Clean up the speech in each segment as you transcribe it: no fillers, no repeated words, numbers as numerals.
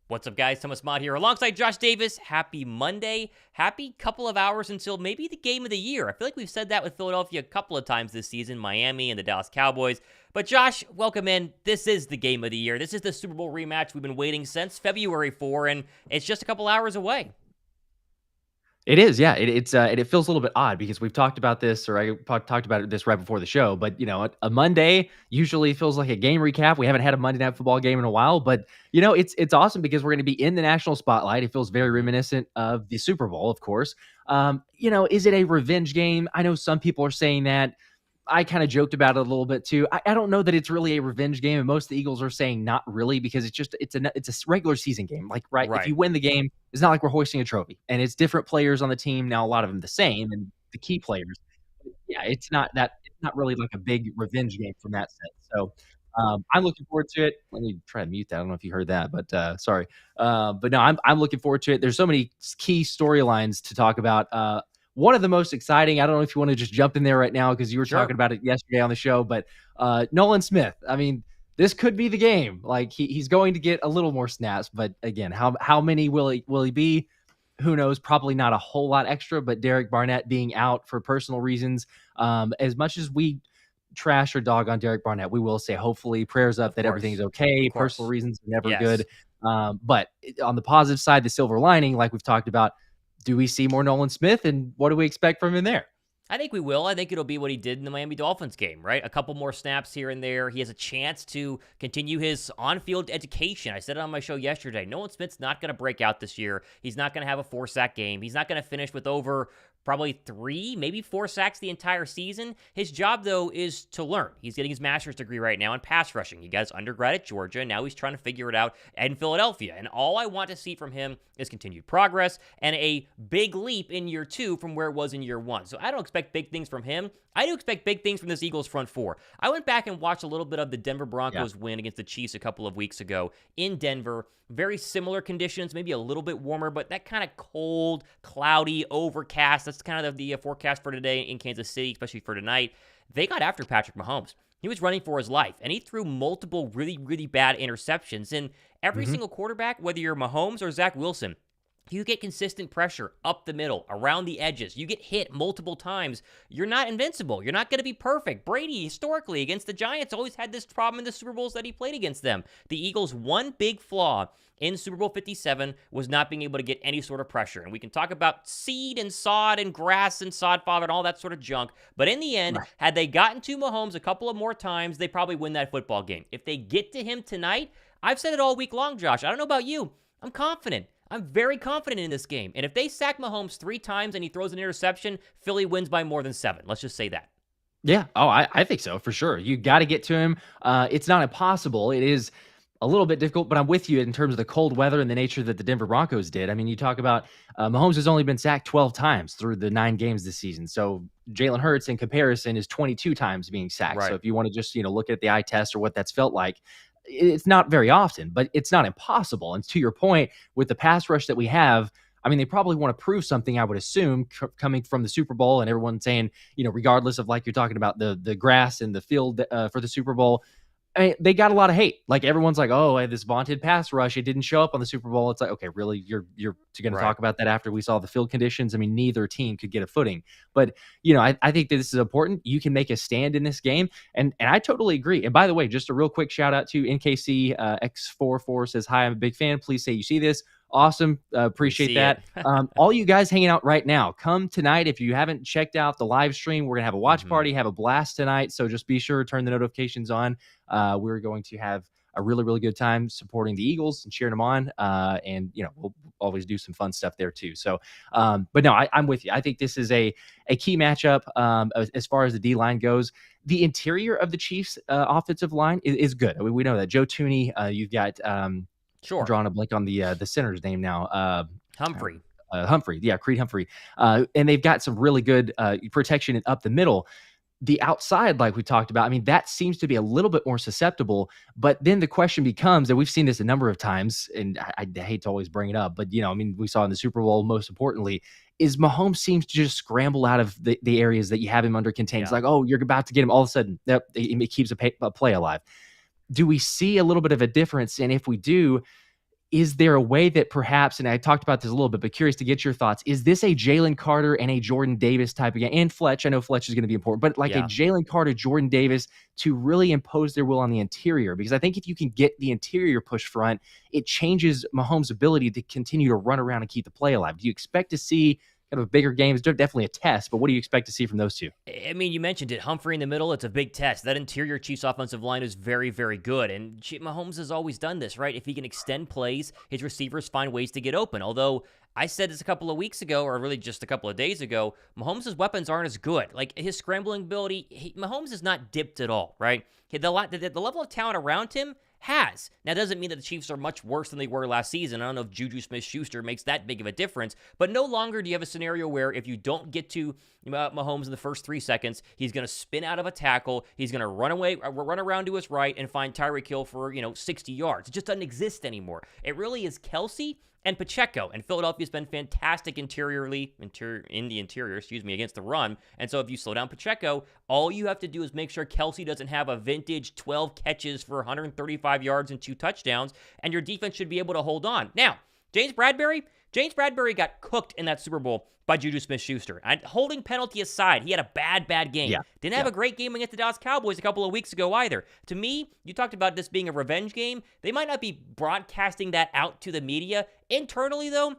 What's up, guys? Thomas Mott here alongside Josh Davis. Happy Monday. Happy couple of hours until maybe the game of the year. I feel like we've said that with Philadelphia a couple of times this season, Miami and the Dallas Cowboys. But Josh, welcome in. This is the game of the year. This is the Super Bowl rematch we've been waiting since February for, and it's just a couple hours away. It is, yeah. It feels a little bit odd because we've talked about this, or talked about this right before the show. But a Monday usually feels like a game recap. We haven't had a Monday Night Football game in a while, but it's awesome because we're going to be in the national spotlight. It feels very reminiscent of the Super Bowl, of course. Is it a revenge game? I know some people are saying that. I kind of joked about it a little bit too. I don't know that it's really a revenge game, and most of the Eagles are saying not really because it's a regular season game. Like, right, if you win the game, it's not like we're hoisting a trophy, and it's different players on the team now. A lot of them the same, and the key players. Yeah, it's not really like a big revenge game from that sense. So I'm looking forward to it. Let me try to mute that. I don't know if you heard that, but sorry. But no, I'm looking forward to it. There's so many key storylines to talk about. One of the most exciting, I don't know if you want to just jump in there right now because you were talking about it yesterday on the show, but Nolan Smith, I mean, this could be the game. Like he's going to get a little more snaps, but again, how many will he be? Who knows? Probably not a whole lot extra, but Derek Barnett being out for personal reasons, as much as we trash or dog on Derek Barnett, we will say hopefully prayers up that everything's okay. Personal reasons are never good. But on the positive side, the silver lining, like we've talked about, do we see more Nolan Smith, and what do we expect from him there? I think we will. I think it'll be what he did in the Miami Dolphins game, right? A couple more snaps here and there. He has a chance to continue his on-field education. I said it on my show yesterday. Nolan Smith's not going to break out this year. He's not going to have a 4-sack game. He's not going to finish with over probably 3, maybe 4 sacks the entire season. His job, though, is to learn. He's getting his master's degree right now in pass rushing. He got his undergrad at Georgia, and now he's trying to figure it out in Philadelphia. And all I want to see from him is continued progress and a big leap in year 2 from where it was in year 1. So I don't expect big things from him. I do expect big things from this Eagles front four. I went back and watched a little bit of the Denver Broncos win against the Chiefs a couple of weeks ago in Denver. Very similar conditions, maybe a little bit warmer, but that kind of cold, cloudy, overcast. That's kind of the forecast for today in Kansas City, especially for tonight. They got after Patrick Mahomes. He was running for his life, and he threw multiple really, really bad interceptions. And every single quarterback, whether you're Mahomes or Zach Wilson, you get consistent pressure up the middle, around the edges. You get hit multiple times. You're not invincible. You're not going to be perfect. Brady, historically, against the Giants, always had this problem in the Super Bowls that he played against them. The Eagles' one big flaw in Super Bowl 57 was not being able to get any sort of pressure. And we can talk about seed and sod and grass and sod father and all that sort of junk. But in the end, had they gotten to Mahomes a couple of more times, they probably win that football game. If they get to him tonight, I've said it all week long, Josh. I don't know about you. I'm confident. I'm very confident in this game. And if they sack Mahomes 3 times and he throws an interception, Philly wins by more than 7. Let's just say that. Yeah. Oh, I think so, for sure. You got to get to him. It's not impossible. It is a little bit difficult, but I'm with you in terms of the cold weather and the nature that the Denver Broncos did. I mean, you talk about Mahomes has only been sacked 12 times through the 9 games this season. So Jalen Hurts, in comparison, is 22 times being sacked. So if you want to just look at the eye test or what that's felt like, it's not very often, but it's not impossible. And to your point, with the pass rush that we have, I mean, they probably want to prove something, I would assume, coming from the Super Bowl and everyone saying, regardless of, like you're talking about, the grass and the field for the Super Bowl, I mean, they got a lot of hate. Like, everyone's like, oh, I had this vaunted pass rush. It didn't show up on the Super Bowl. It's like, okay, really? You're going to talk about that after we saw the field conditions? I mean, neither team could get a footing. But, I think that this is important. You can make a stand in this game. And I totally agree. And by the way, just a real quick shout out to NKC X44 says, hi, I'm a big fan. Please say you see this. Awesome. Appreciate that. All you guys hanging out right now, come tonight. If you haven't checked out the live stream, we're going to have a watch party, have a blast tonight. So just be sure to turn the notifications on. We're going to have a really, really good time supporting the Eagles and cheering them on. And, we'll always do some fun stuff there too. So, but no, I'm with you. I think this is a key matchup as far as the D-line goes. The interior of the Chiefs offensive line is good. I mean, we know that. Joe Thuney, you've got I'm drawing a blank on the center's name now. Humphrey. Humphrey. Yeah, Creed Humphrey. And they've got some really good protection up the middle. The outside, like we talked about, I mean, that seems to be a little bit more susceptible. But then the question becomes, and we've seen this a number of times, and I hate to always bring it up, but, I mean, we saw in the Super Bowl, most importantly, is Mahomes seems to just scramble out of the areas that you have him under contained. It's like, oh, you're about to get him. All of a sudden, it keeps a play alive. Do we see a little bit of a difference? And if we do, is there a way that perhaps, and I talked about this a little bit, but curious to get your thoughts, is this a Jalen Carter and a Jordan Davis type of game? And Fletch, I know Fletch is going to be important, but like a Yeah. Jalen Carter, Jordan Davis to really impose their will on the interior? Because I think if you can get the interior push front, it changes Mahomes' ability to continue to run around and keep the play alive. Do you expect to see kind of a bigger game? It's definitely a test, but what do you expect to see from those two? I mean, you mentioned it. Humphrey in the middle, it's a big test. That interior Chiefs offensive line is very, very good. And Mahomes has always done this, right? If he can extend plays, his receivers find ways to get open. Although I said this a couple of weeks ago, or really just a couple of days ago, Mahomes' weapons aren't as good. Like his scrambling ability, Mahomes is not dipped at all, right? The level of talent around him has. Now, doesn't mean that the Chiefs are much worse than they were last season. I don't know if Juju Smith-Schuster makes that big of a difference, but no longer do you have a scenario where if you don't get to Mahomes in the first 3 seconds, he's going to spin out of a tackle, he's going to run around to his right and find Tyreek Hill for, 60 yards. It just doesn't exist anymore. It really is Kelce and Pacheco, and Philadelphia's been fantastic in the interior, against the run. And so if you slow down Pacheco, all you have to do is make sure Kelce doesn't have a vintage 12 catches for 135 yards and 2 touchdowns, and your defense should be able to hold on. Now, James Bradbury got cooked in that Super Bowl by Juju Smith-Schuster. And holding penalty aside, he had a bad game. Yeah. Didn't have a great game against the Dallas Cowboys a couple of weeks ago either. To me, you talked about this being a revenge game. They might not be broadcasting that out to the media. Internally, though,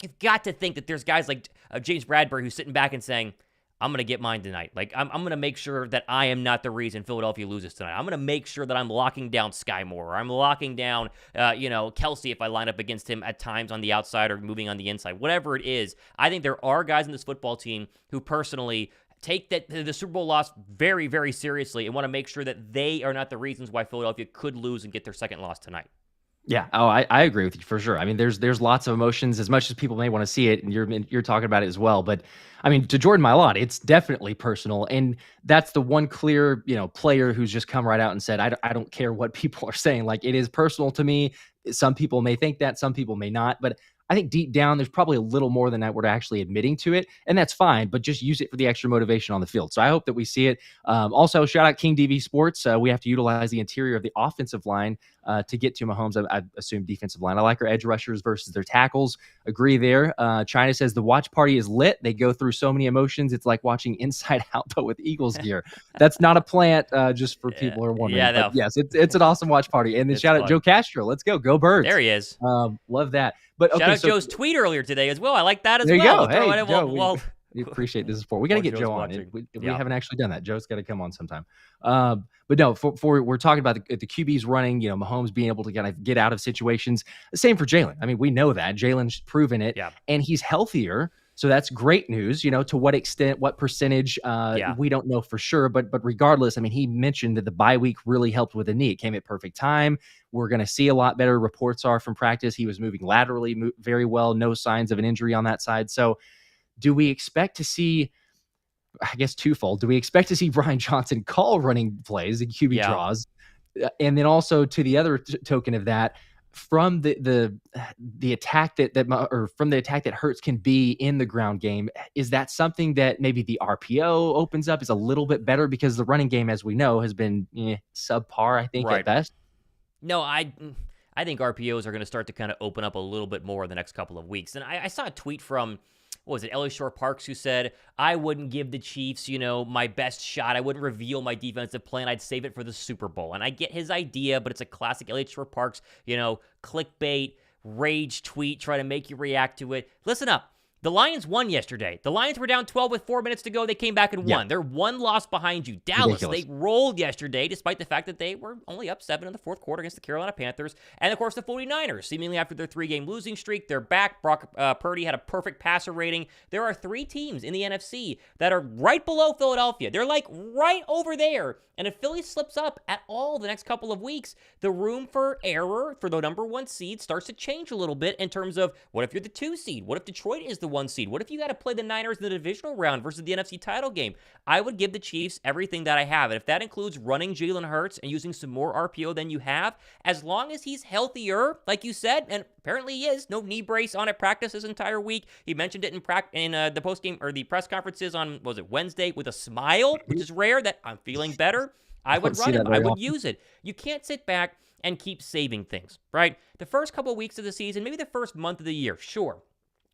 you've got to think that there's guys like James Bradbury who's sitting back and saying, I'm going to get mine tonight. Like, I'm going to make sure that I am not the reason Philadelphia loses tonight. I'm going to make sure that I'm locking down Sky Moore, or I'm locking down, Kelce if I line up against him at times on the outside or moving on the inside. Whatever it is, I think there are guys in this football team who personally take the Super Bowl loss very, very seriously and want to make sure that they are not the reasons why Philadelphia could lose and get their second loss tonight. Yeah. Oh, I agree with you for sure. I mean, there's lots of emotions, as much as people may want to see it, and you're talking about it as well. But I mean, to Jordan Mailata, it's definitely personal, and that's the one clear, player who's just come right out and said, I don't care what people are saying. Like, it is personal to me. Some people may think that, some people may not, but I think deep down, there's probably a little more than that we're actually admitting to it, and that's fine, but just use it for the extra motivation on the field. So I hope that we see it. Also, shout out King DV Sports. We have to utilize the interior of the offensive line to get to Mahomes. I assume defensive line. I like our edge rushers versus their tackles. Agree there. China says the watch party is lit. They go through so many emotions. It's like watching Inside Out, but with Eagles gear. That's not a plant, just for people who are wondering. Yeah, no. But yes, it's an awesome watch party. And then shout out Joe Castro. Let's go. Go Birds. There he is. Love that. But okay, shout out Joe's tweet earlier today as well. I like that as there well. There you go. Hey, Joe, we we appreciate this support. We got to get Joe's Joe on. watching. We haven't actually done that. Joe's got to come on sometime. But no, for we're talking about the QBs running, Mahomes being able to kind of get out of situations. The same for Jalen. I mean, we know that Jalen's proven it, and he's healthier. So that's great news. To what extent, what percentage, we don't know for sure. But regardless, I mean, he mentioned that the bye week really helped with the knee. It came at perfect time. We're going to see a lot better. Reports are from practice. He was moving laterally very well. No signs of an injury on that side. So do we expect to see, I guess twofold, do we expect to see Brian Johnson call running plays and QB draws? And then also to the other token of that, from the attack from the attack that Hurts can be in the ground game, is that something that maybe the RPO opens up, is a little bit better, because the running game, as we know, has been subpar, I think, at best? No, I think RPOs are going to start to kind of open up a little bit more in the next couple of weeks. And I saw a tweet from, what was it, Ellie Shore Parks, who said, I wouldn't give the Chiefs, my best shot. I wouldn't reveal my defensive plan. I'd save it for the Super Bowl. And I get his idea, but it's a classic Ellie Shore Parks, clickbait, rage tweet, try to make you react to it. Listen up. The Lions won yesterday. The Lions were down 12 with 4 minutes to go. They came back and won. They're one loss behind you. Dallas, they rolled yesterday, despite the fact that they were only up 7 in the fourth quarter against the Carolina Panthers. And, of course, the 49ers, seemingly after their 3-game losing streak, they're back. Brock Purdy had a perfect passer rating. There are 3 teams in the NFC that are right below Philadelphia. They're like right over there. And if Philly slips up at all the next couple of weeks, the room for error for the number 1 seed starts to change a little bit in terms of, what if you're the 2 seed? What if Detroit is the 1 seed? What if you got to play the Niners in the divisional round versus the NFC title game? I would give the Chiefs everything that I have. And if that includes running Jalen Hurts and using some more RPO than you have, as long as he's healthier, like you said, and apparently he is, no knee brace on at practice this entire week. He mentioned it in the post-game or the press conferences on, Wednesday, with a smile, which is rare, that I'm feeling better. I would run him. I would use it. You can't sit back and keep saving things, right? The first couple of weeks of the season, maybe the first month of the year, sure.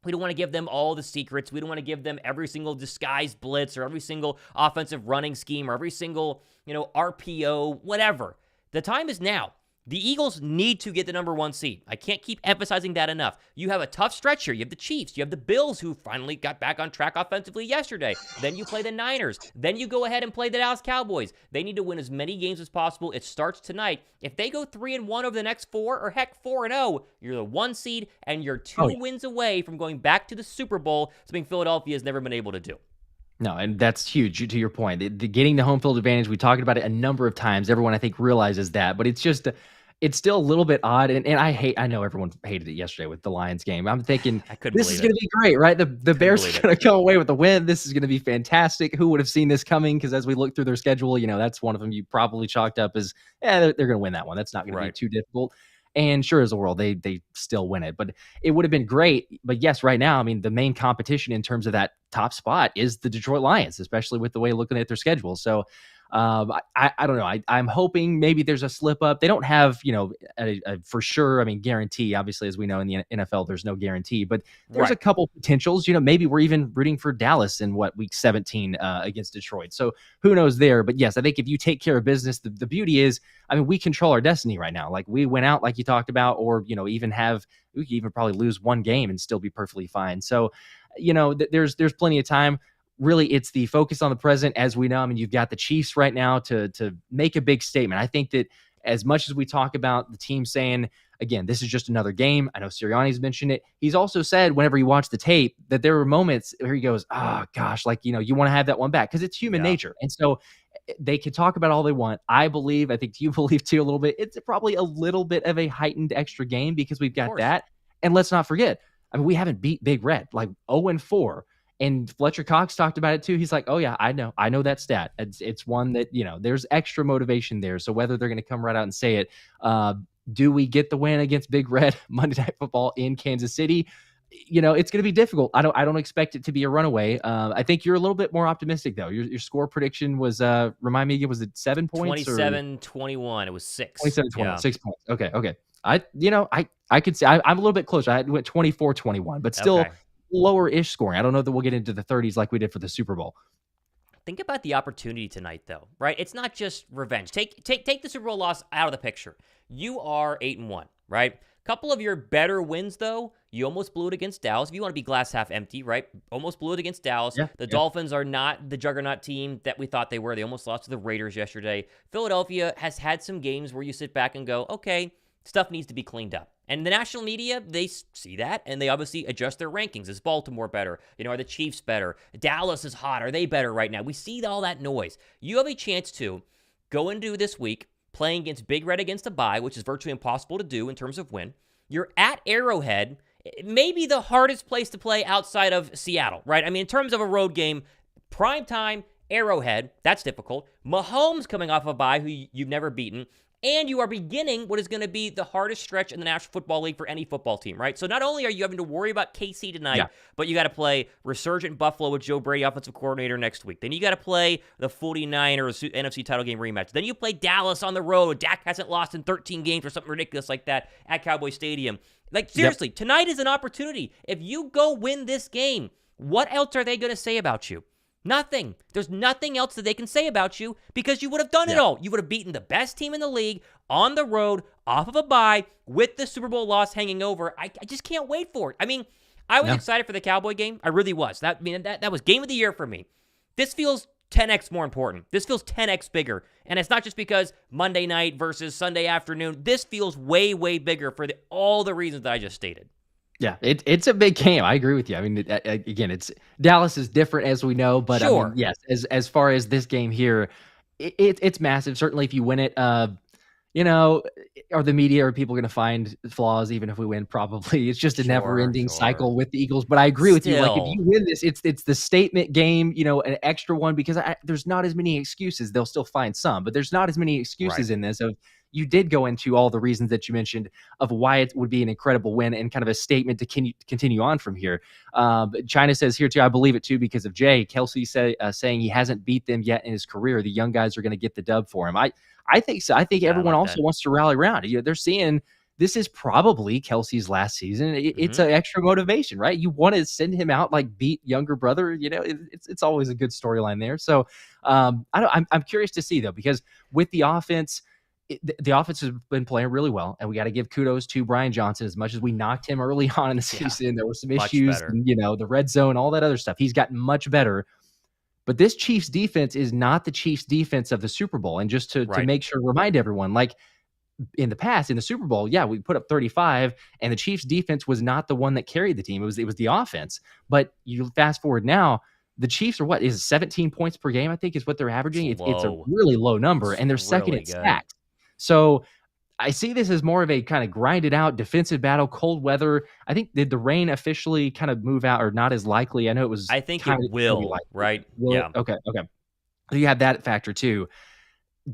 We don't want to give them all the secrets. We don't want to give them every single disguised blitz or every single offensive running scheme or every single, RPO, whatever. The time is now. The Eagles need to get the number 1 seed. I can't keep emphasizing that enough. You have a tough stretch here. You have the Chiefs. You have the Bills, who finally got back on track offensively yesterday. Then you play the Niners. Then you go ahead and play the Dallas Cowboys. They need to win as many games as possible. It starts tonight. If they go 3-1 over the next 4, or heck, 4-0, you're the 1 seed, and you're 2 wins away from going back to the Super Bowl, something Philadelphia has never been able to do. No, and that's huge to your point. The getting the home field advantage, we talked about it a number of times. Everyone, I think, realizes that, but it's still a little bit odd. And I know everyone hated it yesterday with the Lions game. I'm thinking this is going to be great, right? The Bears are going to come away with a win. This is going to be fantastic. Who would have seen this coming? Because as we look through their schedule, that's one of them you probably chalked up as, they're going to win that one. That's not going to be too difficult. And sure as the world, they still win it. But it would have been great. But yes, right now, I mean, the main competition in terms of that top spot is the Detroit Lions, especially with the way looking at their schedule. So I don't know. I'm hoping maybe there's a slip up. They don't have, a for sure, I mean, guarantee. Obviously, as we know in the NFL, there's no guarantee. But there's a couple potentials. Maybe we're even rooting for Dallas in week 17 against Detroit. So who knows there? But yes, I think if you take care of business, the beauty is, I mean, we control our destiny right now. Like we went out, like you talked about, or we could even probably lose one game and still be perfectly fine. So, there's plenty of time. Really, it's the focus on the present. As we know, I mean, you've got the Chiefs right now to make a big statement. I think that as much as we talk about the team saying, again, this is just another game. I know Sirianni's mentioned it. He's also said whenever you watch the tape that there were moments where he goes, oh gosh, like, you want to have that one back because it's human nature. And so they can talk about all they want. I think you believe too a little bit. It's probably a little bit of a heightened extra game because we've got that. And let's not forget, I mean, we haven't beat Big Red, like 0-4. And Fletcher Cox talked about it too. He's like, oh yeah, I know that stat. It's one that, there's extra motivation there. So whether they're going to come right out and say it, do we get the win against Big Red Monday Night Football in Kansas City? It's going to be difficult. I don't expect it to be a runaway. I think you're a little bit more optimistic though. Your score prediction was, remind me again, was it 7 points? 27-21. It was 6. 27-21, 6 points. Okay. I could say I'm a little bit closer. I went 24-21, but still lower-ish scoring. I don't know that we'll get into the 30s like we did for the Super Bowl. Think about the opportunity tonight, though, right? It's not just revenge. Take the Super Bowl loss out of the picture. You are 8-1, right? Couple of your better wins, though, you almost blew it against Dallas. If you want to be glass half empty, right? Almost blew it against Dallas. The Dolphins are not the juggernaut team that we thought they were. They almost lost to the Raiders yesterday. Philadelphia has had some games where you sit back and go, okay, stuff needs to be cleaned up. And the national media, they see that, and they obviously adjust their rankings. Is Baltimore better? Are the Chiefs better? Dallas is hot. Are they better right now? We see all that noise. You have a chance to go into this week playing against Big Red against a bye, which is virtually impossible to do in terms of win. You're at Arrowhead, maybe the hardest place to play outside of Seattle, right? I mean, in terms of a road game, prime time, Arrowhead, that's difficult. Mahomes coming off a bye, who you've never beaten. And you are beginning what is going to be the hardest stretch in the National Football League for any football team, right? So not only are you having to worry about KC tonight, but you got to play resurgent Buffalo with Joe Brady, offensive coordinator, next week. Then you got to play the 49ers NFC title game rematch. Then you play Dallas on the road. Dak hasn't lost in 13 games or something ridiculous like that at Cowboy Stadium. Like, seriously, tonight is an opportunity. If you go win this game, what else are they going to say about you? Nothing. There's nothing else that they can say about you because you would have done it all. You would have beaten the best team in the league on the road, off of a bye, with the Super Bowl loss hanging over. I just can't wait for it. I mean, I was excited for the Cowboy game. I really was. That was game of the year for me. This feels 10x more important. This feels 10x bigger. And it's not just because Monday night versus Sunday afternoon. This feels way, way bigger for all the reasons that I just stated. Yeah, it's a big game. I agree with you. I mean, again, it's Dallas is different as we know, but I mean, yes, as far as this game here, it's massive. Certainly, if you win it, are the media or people going to find flaws even if we win? Probably. It's just a never-ending cycle with the Eagles. But I agree with you. Like, if you win this, it's the statement game. An extra one because there's not as many excuses. They'll still find some, but there's not as many excuses in this of you did go into all the reasons that you mentioned of why it would be an incredible win and kind of a statement to continue on from here. China says here too, I believe it too because of Jay Kelce saying he hasn't beat them yet in his career. The young guys are going to get the dub for him. I think so. I think Yeah, I everyone like also that. wants to rally around. They're seeing this is probably Kelce's last season. It's Mhm. an extra motivation, right? You want to send him out like beat younger brother. It's always a good storyline there. So I'm curious to see though because with the offense. The offense has been playing really well, and we got to give kudos to Brian Johnson. As much as we knocked him early on in the Yeah, season, there were some much issues, better. and, the red zone, all that other stuff. He's gotten much better. But this Chiefs defense is not the Chiefs defense of the Super Bowl. And just to Right. make sure, remind everyone, like in the past, in the Super Bowl, yeah, we put up 35, and the Chiefs defense was not the one that carried the team. It was the offense. But you fast forward now, the Chiefs are what is 17 points per game, I think, is what they're It's averaging. It's a low. really low number, It's and they're second really in good. sacks. So I see this as more of a kind of grinded out defensive battle, cold weather. I think did the rain officially kind of move out or not as likely? I know it was I think kind it of going to be will, likely. right? Will it? Yeah. Okay, okay. So you have that factor too.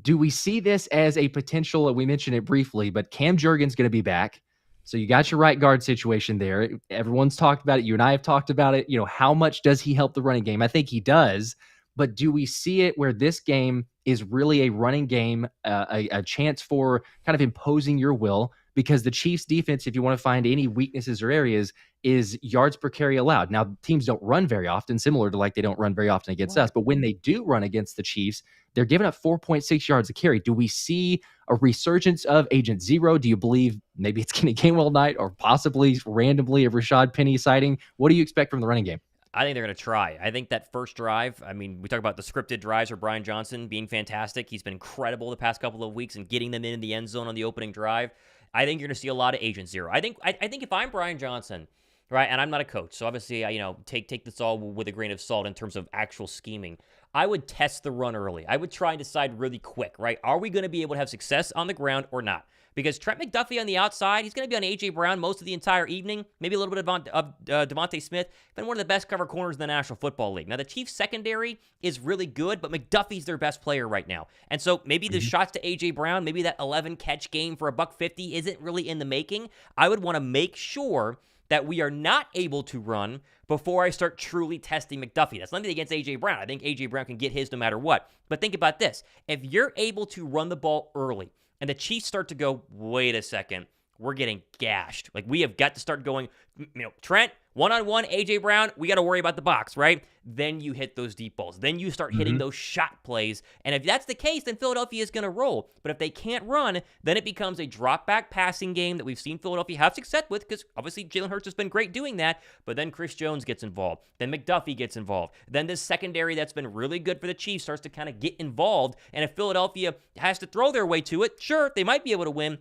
Do we see this as a potential? We mentioned it briefly, but Cam Jurgens going to be back. So you got your right guard situation there. Everyone's talked about it. You and I have talked about it. How much does he help the running game? I think he does. But do we see it where this game is really a running game, a chance for kind of imposing your will? Because the Chiefs' defense, if you want to find any weaknesses or areas, is yards per carry allowed. Now, teams don't run very often, similar to like they don't run very often against us. Right. But when they do run against the Chiefs, they're giving up 4.6 yards a carry. Do we see a resurgence of Agent Zero? Do you believe maybe it's Kenny Gainwell night or possibly randomly a Rashad Penny sighting? What do you expect from the running game? I think they're going to try. I think that first drive, I mean, we talk about the scripted drives for Brian Johnson being fantastic. He's been incredible the past couple of weeks and getting them in the end zone on the opening drive. I think you're going to see a lot of Agent Zero. I think if I'm Brian Johnson, right, and I'm not a coach, so obviously, take this all with a grain of salt in terms of actual scheming. I would test the run early. I would try and decide really quick, right? Are we going to be able to have success on the ground or not? Because Trent McDuffie on the outside, he's going to be on A.J. Brown most of the entire evening, maybe a little bit of Devontae Smith. Been one of the best cover corners in the National Football League. Now, the Chiefs' secondary is really good, but McDuffie's their best player right now. And so maybe the Mhm. shots to A.J. Brown, maybe that 11-catch game for $150 isn't really in the making. I would want to make sure that we are not able to run before I start truly testing McDuffie. That's nothing against A.J. Brown. I think A.J. Brown can get his no matter what. But think about this. If you're able to run the ball early, and the Chiefs start to go, wait a second, we're getting gashed. Like, we have got to start going, Trent, one-on-one, A.J. Brown, we got to worry about the box, right? Then you hit those deep balls. Then you start hitting Mhm. those shot plays. And if that's the case, then Philadelphia is going to roll. But if they can't run, then it becomes a drop-back passing game that we've seen Philadelphia have success with, because obviously Jalen Hurts has been great doing that. But then Chris Jones gets involved. Then McDuffie gets involved. Then this secondary that's been really good for the Chiefs starts to kind of get involved. And if Philadelphia has to throw their way to it, sure, they might be able to win.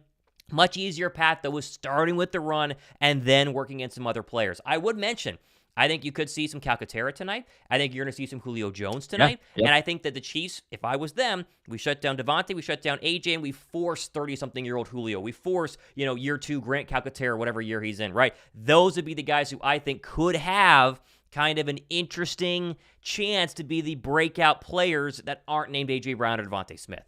Much easier path, though, was starting with the run and then working in some other players. I would mention, I think you could see some Calcaterra tonight. I think you're going to see some Julio Jones Yeah. tonight. Yep. And I think that the Chiefs, if I was them, we shut down Devontae, we shut down AJ, and we force 30-something-year-old Julio. We force, year 2 Grant Calcaterra, whatever year he's in, right? Those would be the guys who I think could have kind of an interesting chance to be the breakout players that aren't named AJ Brown or Devontae Smith.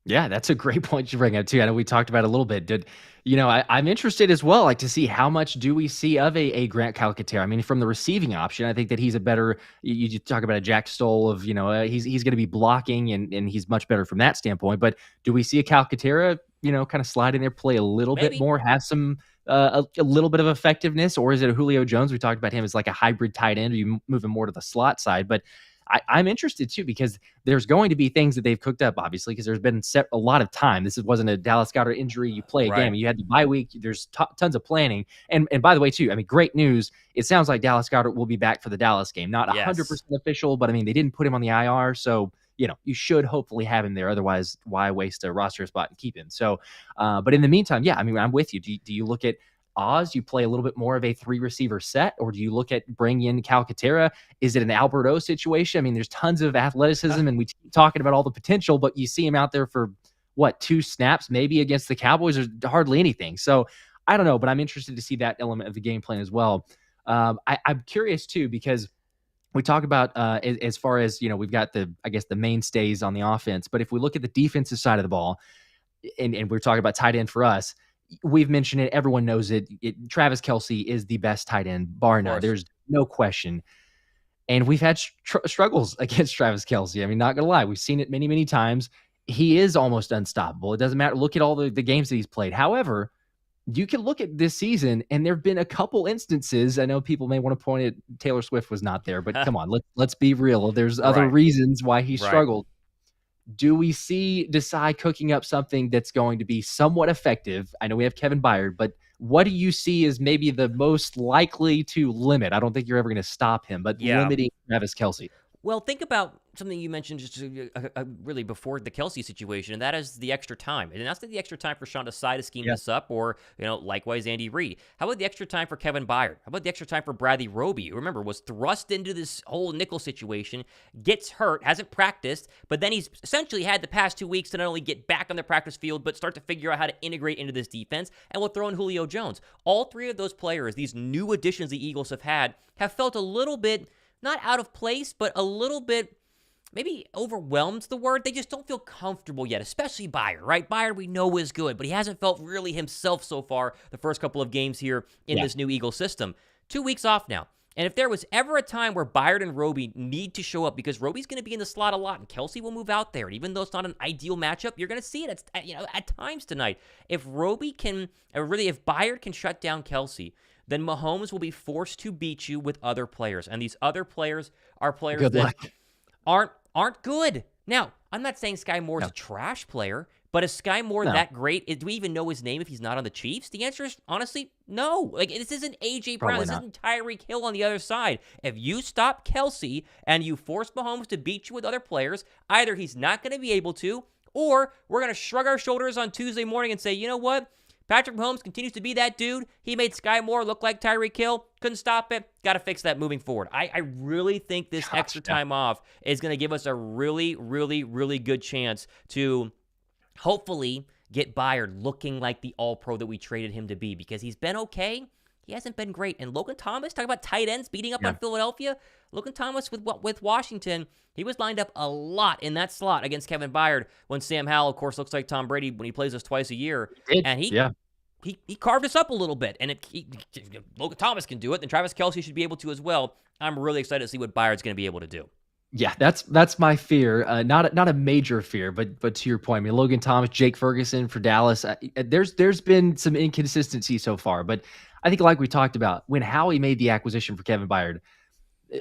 Yeah, that's a great point you bring up too. I know we talked about it a little bit. I'm interested as well, like to see how much do we see of a Grant Calcaterra. I mean, from the receiving option, I think that he's a better. You talk about a Jack Stoll of he's going to be blocking and he's much better from that standpoint. But do we see a Calcaterra, kind of slide in there, play a little bit Maybe. more, have some a little bit of effectiveness, or is it a Julio Jones? We talked about him as like a hybrid tight end. Or you move him more to the slot side, but I'm interested too because there's going to be things that they've cooked up, obviously, because there's been a lot of time. This wasn't a Dallas Goedert injury. You play a game, Right. you had the bye week. There's tons of planning, and by the way, too, I mean, great news. It sounds like Dallas Goedert will be back for the Dallas game. Not Yes. 100% official, but I mean, they didn't put him on the IR, so you should hopefully have him there. Otherwise, why waste a roster spot and keep him? So, but in the meantime, yeah, I mean, I'm with you. Do you look at Oz, you play a little bit more of a 3-receiver set, or do you look at bringing in Calcaterra? Is it an Alberto situation? I mean, there's tons of athleticism, and we keep talking about all the potential, but you see him out there for, 2 snaps maybe against the Cowboys, or hardly anything. So I don't know, but I'm interested to see that element of the game plan as well. I'm curious, too, because we talk about as far as, we've got the mainstays on the offense, but if we look at the defensive side of the ball, and we're talking about tight end for us. We've mentioned it. Everyone knows it. Travis Kelce is the best tight end, bar Of none. course. There's no question. And we've had struggles against Travis Kelce. I mean, not going to lie. We've seen it many, many times. He is almost unstoppable. It doesn't matter. Look at all the games that he's played. However, you can look at this season, and there have been a couple instances. I know people may want to point at Taylor Swift was not there, but come on, let's be real. There's other Right. reasons why he Right. struggled. Do we see Desai cooking up something that's going to be somewhat effective? I know we have Kevin Byard, but what do you see as maybe the most likely to limit? I don't think you're ever going to stop him, but Yeah. limiting Travis Kelce. Well, think about something you mentioned just really before the Kelce situation, and that is the extra time. And that's the extra time for Sean Desai to scheme this up, or likewise Andy Reid. How about the extra time for Kevin Byard? How about the extra time for Bradley Roby? Who, remember, was thrust into this whole nickel situation, gets hurt, hasn't practiced, but then he's essentially had the past 2 weeks to not only get back on the practice field, but start to figure out how to integrate into this defense. And we'll throw in Julio Jones. All three of those players, these new additions the Eagles have felt a little bit not out of place, but a little bit, maybe overwhelmed's the word. They just don't feel comfortable yet, especially Byard, right? Byard we know is good, but he hasn't felt really himself so far the first couple of games here in this new Eagle system. 2 weeks off now. And if there was ever a time where Byard and Roby need to show up, because Roby's going to be in the slot a lot, and Kelce will move out there, and even though it's not an ideal matchup, you're going to see it at times tonight. If Roby can, or really if Byard can shut down Kelce, then Mahomes will be forced to beat you with other players. And these other players are players that aren't good. Now, I'm not saying Sky Moore's a trash player, but is Sky Moore that great? Do we even know his name if he's not on the Chiefs? The answer is, honestly, no. Like, this isn't A.J. Brown. This isn't Tyreek Hill on the other side. If you stop Kelce and you force Mahomes to beat you with other players, either he's not going to be able to, or we're going to shrug our shoulders on Tuesday morning and say, you know what? Patrick Mahomes continues to be that dude. He made Sky Moore look like Tyreek Hill. Couldn't stop it. Got to fix that moving forward. I really think this extra time off is going to give us a really, really, really good chance to hopefully get Byard looking like the all-pro that we traded him to be, because he's been okay. He hasn't been great. And Logan Thomas, talk about tight ends beating up on Philadelphia. Logan Thomas with Washington, he was lined up a lot in that slot against Kevin Byard when Sam Howell, of course, looks like Tom Brady when he plays us twice a year. And he carved us up a little bit. And Logan Thomas can do it, then Travis Kelce should be able to as well. I'm really excited to see what Byard's going to be able to do. Yeah, that's my fear. Not a major fear, but to your point, I mean, Logan Thomas, Jake Ferguson for Dallas. There's been some inconsistency so far, but I think, like we talked about, when Howie made the acquisition for Kevin Byard,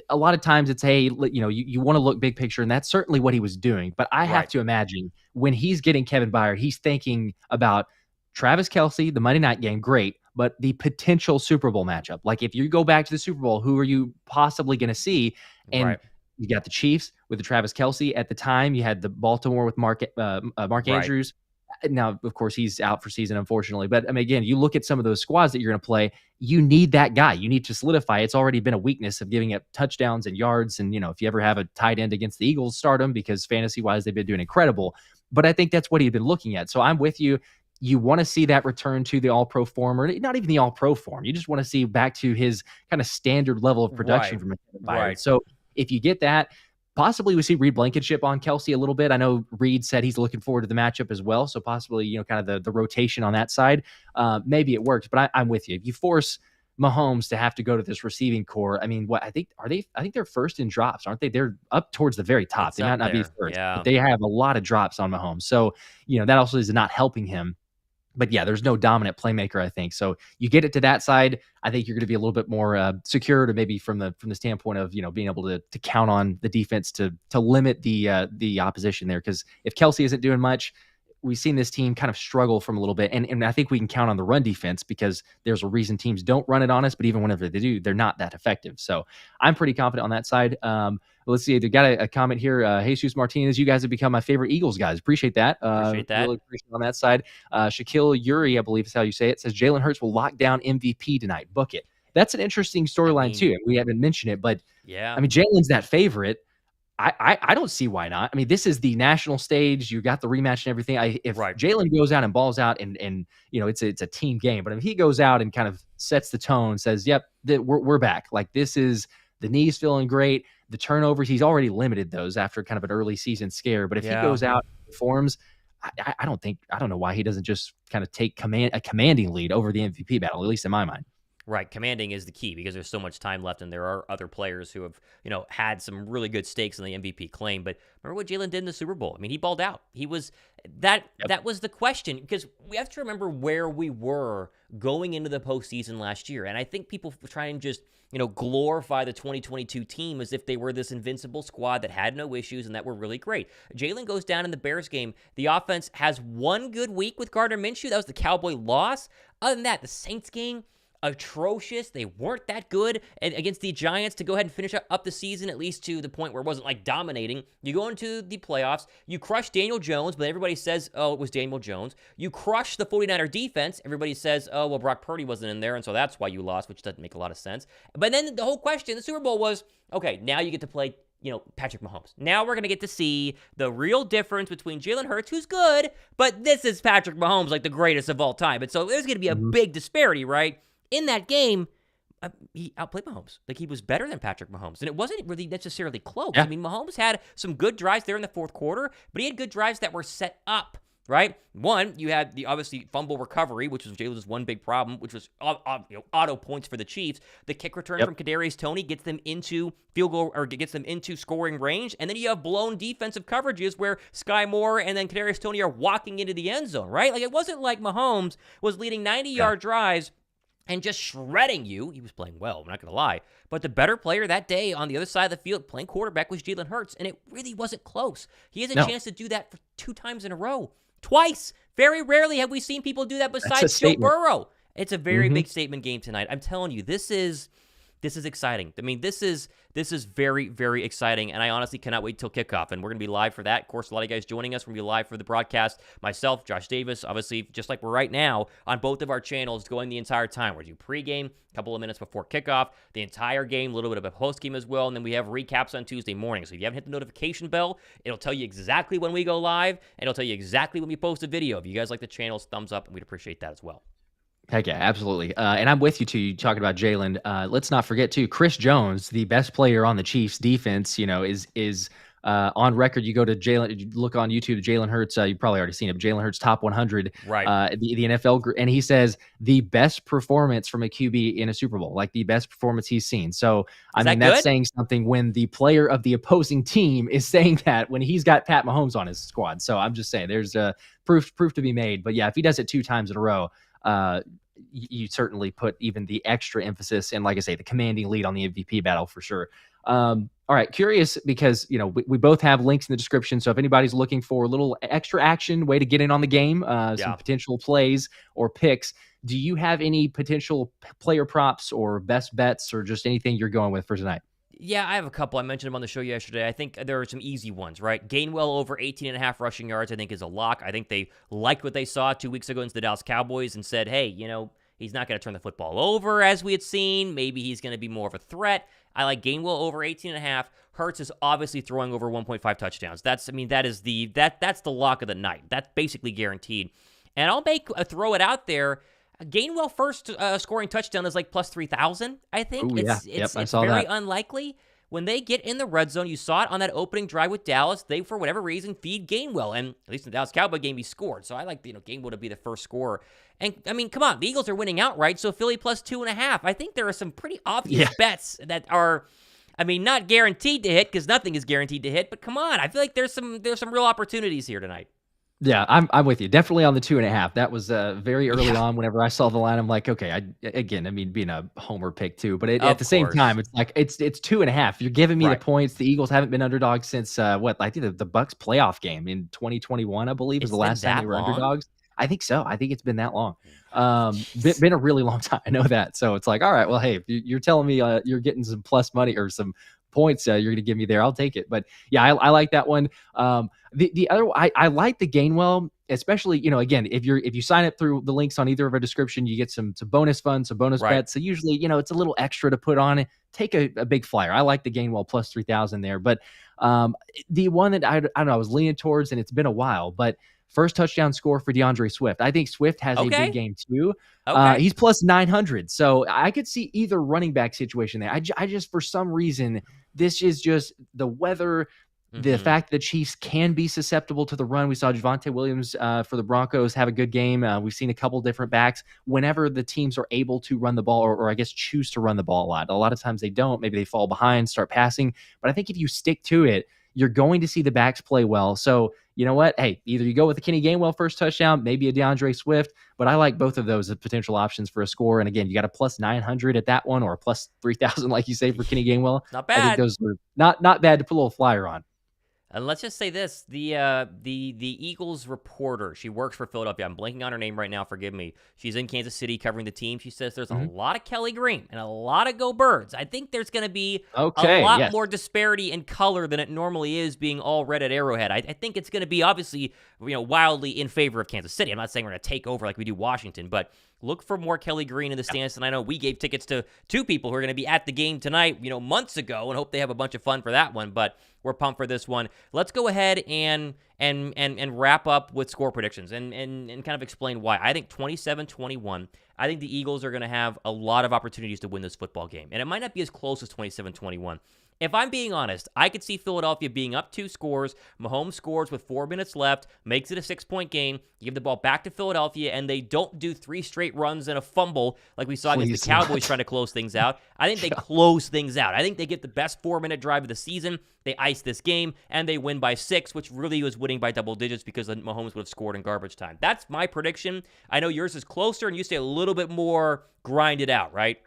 a lot of times it's, hey, you want to look big picture, and that's certainly what he was doing. But I have to imagine when he's getting Kevin Byard, he's thinking about Travis Kelce, the Monday night game, great, but the potential Super Bowl matchup. Like, if you go back to the Super Bowl, who are you possibly going to see? And you got the Chiefs with the Travis Kelce. At the time, you had the Baltimore with Mark Andrews. Now, of course, he's out for season, unfortunately. But I mean, again, you look at some of those squads that you're going to play, you need that guy. You need to solidify. It's already been a weakness of giving up touchdowns and yards. And, if you ever have a tight end against the Eagles, start them, because fantasy-wise, they've been doing incredible. But I think that's what he'd been looking at. So I'm with you. You want to see that return to the all-pro form, or not even the all-pro form. You just want to see back to his kind of standard level of production from Kevin Byard. So if you get that, possibly we see Reed Blankenship on Kelce a little bit. I know Reed said he's looking forward to the matchup as well. So possibly, kind of the rotation on that side. Maybe it works, but I'm with you. If you force Mahomes to have to go to this receiving core, I mean, I think they're first in drops, aren't they? They're up towards the very top. They might not be first, but they have a lot of drops on Mahomes. So, that also is not helping him. But yeah, there's no dominant playmaker, I think. So you get it to that side, I think you're going to be a little bit more secure, to maybe from the standpoint of being able to count on the defense to limit the opposition there. Because if Kelce isn't doing much, we've seen this team kind of struggle from a little bit, and I think we can count on the run defense, because there's a reason teams don't run it on us, but even whenever they do, they're not that effective. So I'm pretty confident on that side. Let's see. They got a comment here. Jesus Martinez, you guys have become my favorite Eagles guys. Appreciate that. Appreciate that. Really appreciate on that side. Shaquille Yuri, I believe is how you say it, says Jalen Hurts will lock down MVP tonight. Book it. That's an interesting storyline too. We haven't mentioned it, but I mean, Jalen's that favorite. I don't see why not. I mean, this is the national stage. You got the rematch and everything. If Jalen goes out and balls out, and it's a team game, but if he goes out and kind of sets the tone, says, "Yep, we're back." Like, this is, the knee's feeling great. The turnovers, he's already limited those after kind of an early season scare. But if he goes out and performs, I don't know why he doesn't just kind of take a commanding lead over the MVP battle, at least in my mind. Right, commanding is the key because there's so much time left, and there are other players who have, had some really good stakes in the MVP claim. But remember what Jalen did in the Super Bowl? I mean, he balled out. He was that. Yep. That was the question, because we have to remember where we were going into the postseason last year, and I think people try and just glorify the 2022 team as if they were this invincible squad that had no issues and that were really great. Jalen goes down in the Bears game. The offense has one good week with Gardner Minshew. That was the Cowboy loss. Other than that, the Saints game, atrocious. They weren't that good against the Giants to go ahead and finish up the season, at least to the point where it wasn't like dominating. You go into the playoffs, you crush Daniel Jones, but everybody says, oh, it was Daniel Jones. You crush the 49er defense. Everybody says, oh, well, Brock Purdy wasn't in there, and so that's why you lost, which doesn't make a lot of sense. But then the whole question in the Super Bowl was, okay, now you get to play Patrick Mahomes. Now we're going to get to see the real difference between Jalen Hurts, who's good, but this is Patrick Mahomes, like the greatest of all time. And so there's going to be a big disparity, right? In that game, he outplayed Mahomes. Like, he was better than Patrick Mahomes. And it wasn't really necessarily close. Yeah. I mean, Mahomes had some good drives there in the fourth quarter, but he had good drives that were set up, right? One, you had the obviously fumble recovery, which was Jalen's one big problem, which was auto points for the Chiefs. The kick return from Kadarius Toney gets them into field goal, or gets them into scoring range. And then you have blown defensive coverages where Sky Moore and then Kadarius Toney are walking into the end zone, right? Like, it wasn't like Mahomes was leading 90-yard drives and just shredding you. He was playing well, I'm not going to lie. But the better player that day on the other side of the field playing quarterback was Jalen Hurts, and it really wasn't close. He has a chance to do that for 2 times in a row. Twice. Very rarely have we seen people do that besides Joe Burrow. It's a very big statement game tonight. I'm telling you, this is exciting. I mean, this is very, very exciting, and I honestly cannot wait till kickoff, and we're going to be live for that. Of course, a lot of you guys joining us. We're going to be live for the broadcast. Myself, Josh Davis, obviously, just like we're right now, on both of our channels going the entire time. We're going to do pregame, a couple of minutes before kickoff, the entire game, a little bit of a postgame as well, and then we have recaps on Tuesday morning. So if you haven't hit the notification bell, it'll tell you exactly when we go live, and it'll tell you exactly when we post a video. If you guys like the channels, thumbs up, and we'd appreciate that as well. Heck yeah, absolutely. And I'm with you too. You talking about Jalen. Let's not forget too, Chris Jones, the best player on the Chiefs defense, is on record. You go to Jalen, you look on YouTube, Jalen Hurts. You've probably already seen him. Jalen Hurts top 100, right? The NFL group, and he says the best performance from a QB in a Super Bowl, like the best performance he's seen. So I mean, that's saying something when the player of the opposing team is saying that when he's got Pat Mahomes on his squad. So I'm just saying, there's proof to be made. But yeah, if he does it 2 times in a row, you certainly put even the extra emphasis and, like I say, the commanding lead on the MVP battle for sure. All right, curious because we both have links in the description. So if anybody's looking for a little extra action, way to get in on the game, some potential plays or picks, do you have any potential player props or best bets or just anything you're going with for tonight? Yeah, I have a couple. I mentioned them on the show yesterday. I think there are some easy ones, right? Gainwell over 18.5 rushing yards, I think, is a lock. I think they liked what they saw 2 weeks ago against the Dallas Cowboys and said, hey, he's not going to turn the football over as we had seen. Maybe he's going to be more of a threat. I like Gainwell over 18.5. Hurts is obviously throwing over 1.5 touchdowns. That's the lock of the night. That's basically guaranteed. And I'll throw it out there. Gainwell first scoring touchdown is like plus 3,000, I think. Ooh, it's very unlikely. When they get in the red zone, you saw it on that opening drive with Dallas, they, for whatever reason, feed Gainwell. And at least in the Dallas Cowboy game, he scored. So I like Gainwell to be the first scorer. And, I mean, come on, the Eagles are winning outright, so Philly plus 2.5. I think there are some pretty obvious bets that are, I mean, not guaranteed to hit because nothing is guaranteed to hit. But come on, I feel like there's some real opportunities here tonight. Yeah, I'm with you. Definitely on the 2.5. That was very early on. Whenever I saw the line, I'm like, okay. Being a homer pick too, but at the same time, it's like it's 2.5. You're giving me the points. The Eagles haven't been underdogs since I think the Bucks playoff game in 2021, I believe, was the last time they were underdogs. I think so. I think it's been that long. Been a really long time. I know that. So it's like, all right, well, hey, if you're telling me you're getting some plus money or some points you're going to give me there, I'll take it. But yeah, I like that one. The other, I like the Gainwell, especially, again, if you sign up through the links on either of our description, you get some bonus funds, some bonus bets. So usually, it's a little extra to put on it. Take a big flyer. I like the Gainwell plus 3,000 there. But the one that I don't know, I was leaning towards, and it's been a while, but first touchdown score for DeAndre Swift. I think Swift has a big game too. He's plus 900. So I could see either running back situation there. I just, for some reason, this is just the weather. The Mm-hmm. fact that the Chiefs can be susceptible to the run. We saw Javonte Williams for the Broncos have a good game. We've seen a couple different backs. Whenever the teams are able to run the ball, or I guess choose to run the ball a lot of times they don't. Maybe they fall behind, start passing. But I think if you stick to it, you're going to see the backs play well. So you know what? Hey, either you go with the Kenny Gainwell first touchdown, maybe a DeAndre Swift, but I like both of those as potential options for a score. And again, you got a plus 900 at that one, or a plus 3,000, like you say, for Kenny Gainwell. Not I think bad. those are not bad to put a little flyer on. And let's just say this: the Eagles reporter, she works for Philadelphia. I'm blanking on her name right now. Forgive me. She's in Kansas City covering the team. She says there's a lot of Kelly Green and a lot of Go Birds. I think there's going to be a Okay, lot yes. more disparity in color than it normally is, being all red at Arrowhead. I think it's going to be obviously wildly in favor of Kansas City. I'm not saying we're going to take over like we do Washington, but look for more Kelly Green in the stands. And I know we gave tickets to two people who are going to be at the game tonight, months ago, and hope they have a bunch of fun for that one. But we're pumped for this one. Let's go ahead and wrap up with score predictions and kind of explain why. I think 27-21. I think the Eagles are going to have a lot of opportunities to win this football game. And it might not be as close as 27-21. If I'm being honest, I could see Philadelphia being up 2 scores. Mahomes scores with 4 minutes left, makes it a 6-point game. You give the ball back to Philadelphia, and they don't do 3 straight runs and a fumble like we saw against the Cowboys trying to close things out. I think they close things out. I think they get the best 4-minute drive of the season. They ice this game, and they win by 6, which really was winning by double digits because Mahomes would have scored in garbage time. That's my prediction. I know yours is closer, and you say a little bit more grinded out, right?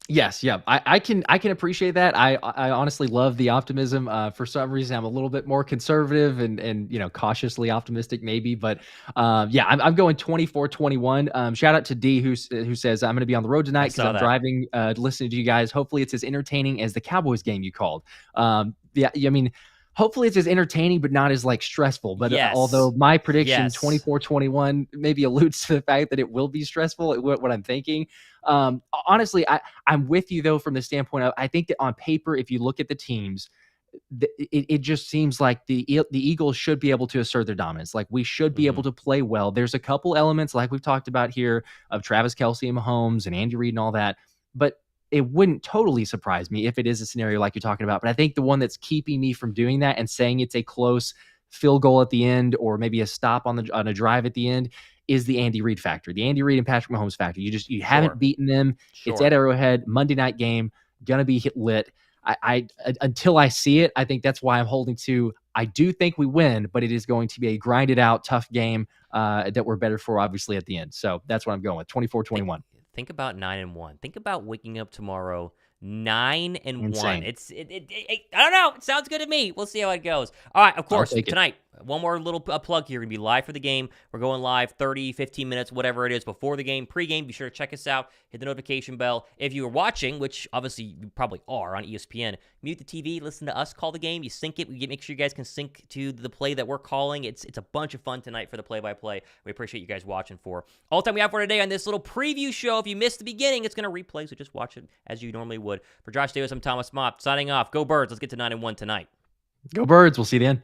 Yes, yeah, I can appreciate that. I honestly love the optimism. For some reason, I'm a little bit more conservative and cautiously optimistic maybe, but yeah, I'm going 24-21. Shout out to D who says I'm going to be on the road tonight because I'm driving, listening to you guys. Hopefully, it's as entertaining as the Cowboys game you called. Yeah, I mean. Hopefully it's as entertaining, but not as stressful. But although my prediction 24-21 maybe alludes to the fact that it will be stressful, what I'm thinking. Honestly, I'm with you though from the standpoint of I think that on paper, if you look at the teams, it just seems like the Eagles should be able to assert their dominance. Like we should be able to play well. There's a couple elements like we've talked about here of Travis Kelce and Mahomes and Andy Reid and all that, but it wouldn't totally surprise me if it is a scenario like you're talking about. But I think the one that's keeping me from doing that and saying it's a close field goal at the end or maybe a stop on a drive at the end is the Andy Reid factor, the Andy Reid and Patrick Mahomes factor. You haven't beaten them. It's at Arrowhead, Monday night game, gonna be lit. I until I see it, I think that's why I'm holding to. I do think we win, but it is going to be a grinded out, tough game that we're better for, obviously, at the end. So that's what I'm going with, 24-21. Think about 9-1. Think about waking up tomorrow 9-1. Insane. I don't know. It sounds good to me. We'll see how it goes. All right, of course, tonight, one more little plug here. We're going to be live for the game. We're going live 30, 15 minutes, whatever it is, before the game, pregame. Be sure to check us out. Hit the notification bell. If you are watching, which obviously you probably are on ESPN, mute the TV, listen to us call the game. You sync it. Make sure you guys can sync to the play that we're calling. It's a bunch of fun tonight for the play-by-play. We appreciate you guys watching for. All the time we have for today on this little preview show. If you missed the beginning, it's going to replay, so just watch it as you normally would. For Josh Davis, I'm Thomas Mott. Signing off. Go Birds. Let's get to 9-1 tonight. Go Birds. We'll see you then.